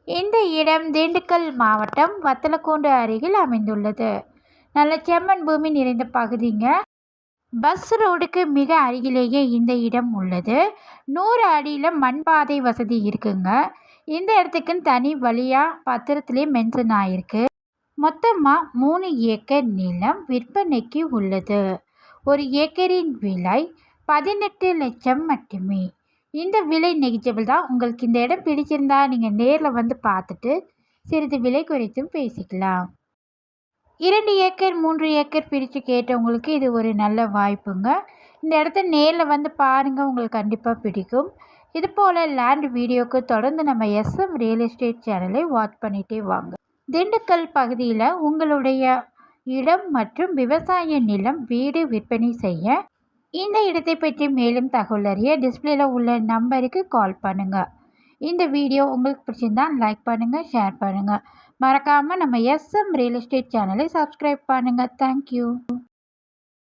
இந்த இடம் திண்டுக்கல் மாவட்டம் வத்தலக்குண்டு அருகில் அமைந்துள்ளது. நல்ல செம்மண் பூமி நிறைந்த பகுதிங்க. பஸ் ரோடுக்கு மிக அருகிலேயே இந்த இடம் உள்ளது. 100 அடியில் மண் பாதை வசதி இருக்குங்க. இந்த இடத்துக்குன்னு தனி வழியாக பத்திரத்திலே மென்ஷன் ஆயிருக்கு. மொத்தமாக 3 ஏக்கர் நிலம் விற்பனைக்கு உள்ளது. ஒரு ஏக்கரின் விலை 18 லட்சம் மட்டுமே. இந்த விலை நெகிஜபிள் தான். உங்களுக்கு இந்த இடம் பிடிச்சிருந்தா நீங்கள் நேரில் வந்து பார்த்துட்டு சிறிது விலை குறித்தும் பேசிக்கலாம். 2 ஏக்கர் 3 ஏக்கர் பிரித்து கேட்டவங்களுக்கு இது ஒரு நல்ல வாய்ப்புங்க. இந்த இடத்த நேரில் வந்து பாருங்கள், உங்களுக்கு கண்டிப்பாக பிடிக்கும். இது போல் லேண்ட் வீடியோவுக்கு தொடர்ந்து நம்ம SM ரியல் எஸ்டேட் சேனலை வாட்ச் பண்ணிகிட்டே வாங்க. திண்டுக்கல் பகுதியில் உங்களுடைய இடம் மற்றும் விவசாய நிலம் வீடு விற்பனை செய்ய இந்த இடத்தை பற்றி மேலும் தகவல் அறிய டிஸ்பிளேல உள்ள நம்பருக்கு கால் பண்ணுங்கள். இந்த வீடியோ உங்களுக்கு பிடிச்சிருந்தா லைக் பண்ணுங்கள், ஷேர் பண்ணுங்கள். மறக்காமல் நம்ம SM ரியல் எஸ்டேட் சேனலை சப்ஸ்கிரைப் பண்ணுங்கள். தேங்க்யூ.